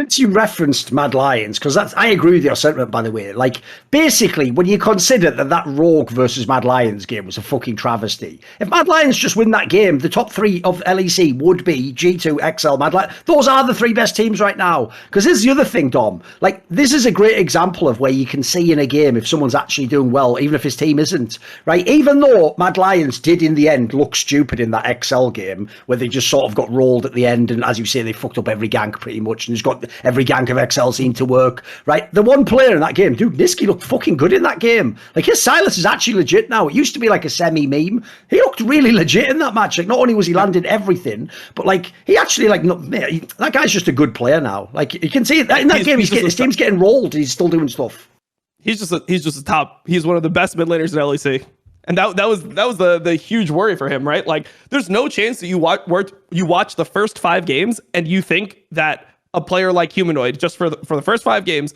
Since you referenced Mad Lions, because I agree with your sentiment, by the way. Like, basically, when you consider that Rogue versus Mad Lions game was a fucking travesty, if Mad Lions just win that game, the top three of LEC would be G2, XL, Mad Lions. Those are the three best teams right now. Because this is the other thing, Dom. Like, this is a great example of where you can see in a game if someone's actually doing well, even if his team isn't. Right? Even though Mad Lions did, in the end, look stupid in that XL game, where they just sort of got rolled at the end, and as you say, they fucked up every gank pretty much, and just got every gank of XL seemed to work, right? The one player in that game, dude, Nisqy looked fucking good in that game. Like, his Silas is actually legit now. It used to be like a semi-meme. He looked really legit in that match. Like, not only was he landing everything, but like, he actually, like, that guy's just a good player now. Like, you can see it in that game, his team's getting rolled, and he's still doing stuff. He's just a top. He's one of the best mid laners in LEC. And that was the huge worry for him, right? Like, there's no chance that you watch the first 5 games and you think that a player like Humanoid, just for the first 5 games,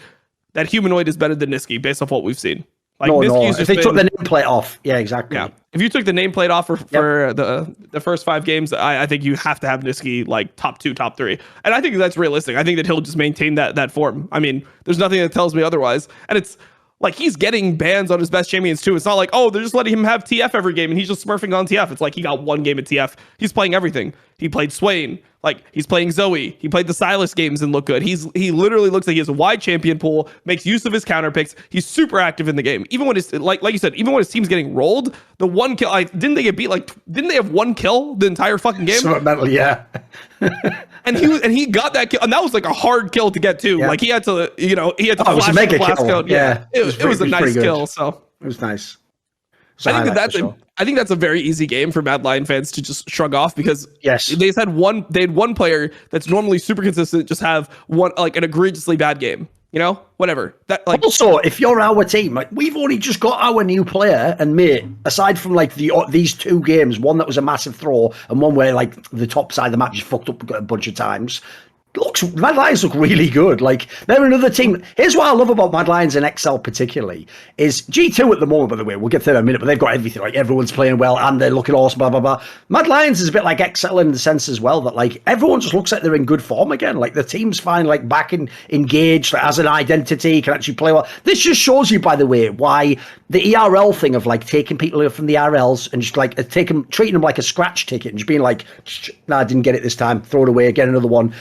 that Humanoid is better than Nisqy based off what we've seen. Like, no. If they took the nameplate off, yeah, exactly. Yeah, if you took the nameplate off for the first 5 games, I think you have to have Nisqy like top 2, top 3, and I think that's realistic. I think that he'll just maintain that form. I mean, there's nothing that tells me otherwise, and it's like he's getting bans on his best champions too. It's not like, oh, they're just letting him have TF every game and he's just smurfing on TF. It's like he got 1 game at TF. He's playing everything. He played Swain. Like, he's playing Zoe. He played the Silas games and looked good. He literally looks like he has a wide champion pool, makes use of his counter picks. He's super active in the game. Even when his, like you said, even when his team's getting rolled, the 1 kill, didn't they get beat? Like, didn't they have 1 kill the entire fucking game? Yeah. and he got that kill, and that was like a hard kill to get too. Yeah. Like, he had to flash the blast kill. Yeah. It was a nice kill. So it was nice. I think that's a very easy game for Mad Lion fans to just shrug off, because they had one player that's normally super consistent just have one, like, an egregiously bad game. You know, whatever. That, like, also, if you're our team, like, we've only just got our new player, and mate, aside from like these 2 games, one that was a massive throw and one where like the top side of the match is fucked up a bunch of times. Mad Lions look really good. Like, they're another team. Here's what I love about Mad Lions and XL particularly is G2 at the moment, by the way, we'll get to that in a minute, but they've got everything. Like, everyone's playing well and they're looking awesome, blah, blah, blah. Mad Lions is a bit like XL in the sense as well that, like, everyone just looks like they're in good form again. Like, the team's fine, like, back in engaged, like, as an identity, can actually play well. This just shows you, by the way, why the ERL thing of, like, taking people from the RLs and just, like, treating them like a scratch ticket and just being like, nah, I didn't get it this time, throw it away, get another one.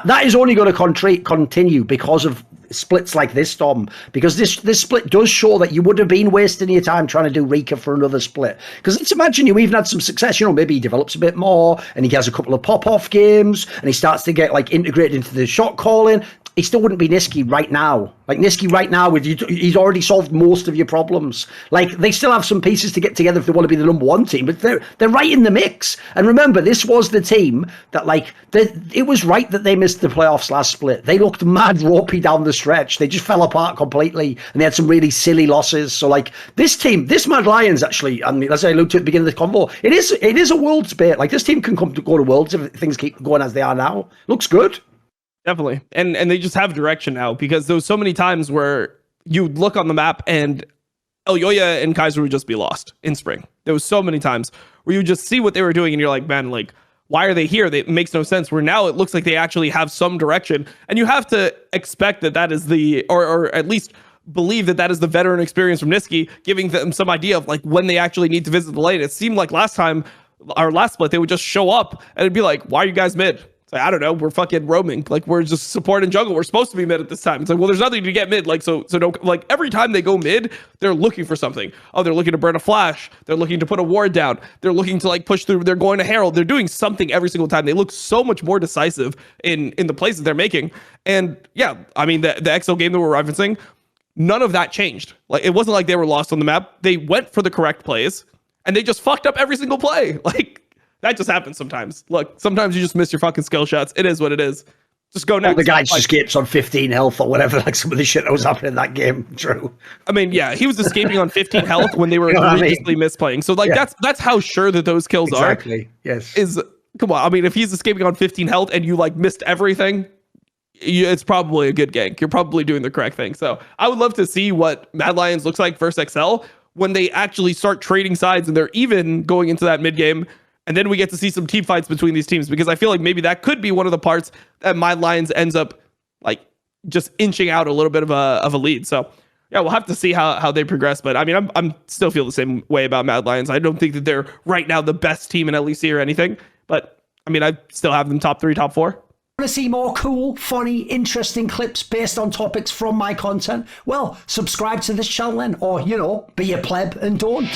That is only going to continue because of splits like this, Dom. Because this split does show that you would have been wasting your time trying to do Rika for another split. Because let's imagine you even had some success. You know, maybe he develops a bit more and he has a couple of pop-off games and he starts to get, like, integrated into the shot calling. He still wouldn't be Nisqy right now. Like, Nisqy right now, with you, he's already solved most of your problems. Like, they still have some pieces to get together if they want to be the number 1 team, but they're right in the mix. And remember, this was the team that, like, it was right that they missed the playoffs last split. They looked mad ropey down the stretch. They just fell apart completely, and they had some really silly losses. So, like, this team, this Mad Lions, actually, I mean, as I alluded to at the beginning of the convo, it is a Worlds bait. Like, this team can go to Worlds if things keep going as they are now. Looks good. Definitely. And they just have direction now, because there was so many times where you look on the map and Elyoya and Kaiser would just be lost in spring. There was so many times where you just see what they were doing and you're like, man, like, why are they here? It makes no sense. Where now it looks like they actually have some direction, and you have to expect that is the, or at least believe that is the veteran experience from Nisqy, giving them some idea of, like, when they actually need to visit the lane. It seemed like last split, they would just show up and it'd be like, why are you guys mid? Like, I don't know, we're fucking roaming. Like, we're just support and jungle. We're supposed to be mid at this time. It's like, well, there's nothing to get mid. Like, so don't, like, every time they go mid, they're looking for something. Oh, they're looking to burn a flash. They're looking to put a ward down. They're looking to, like, push through. They're going to Herald. They're doing something every single time. They look so much more decisive in the plays that they're making. And yeah, I mean, the XL game that we're referencing, none of that changed. Like, it wasn't like they were lost on the map. They went for the correct plays and they just fucked up every single play. Like, that just happens sometimes. Look, sometimes you just miss your fucking skill shots. It is what it is. Just go next. The guy just escapes on 15 health or whatever, like some of the shit that was happening in that game. True. I mean, yeah, he was escaping on 15 health when they were egregiously misplaying. So, like, that's how sure that those kills are. Exactly. Yes. Come on. I mean, if he's escaping on 15 health and you, like, missed everything, it's probably a good gank. You're probably doing the correct thing. So I would love to see what Mad Lions looks like versus XL when they actually start trading sides and they're even going into that mid game. And then we get to see some team fights between these teams, because I feel like maybe that could be one of the parts that Mad Lions ends up like just inching out a little bit of a lead. So yeah, we'll have to see how they progress. But I mean, I'm still feel the same way about Mad Lions. I don't think that they're right now the best team in LEC or anything. But I mean, I still have them top 3, top 4. Want to see more cool, funny, interesting clips based on topics from my content? Well, subscribe to this channel then, or, you know, be a pleb and don't.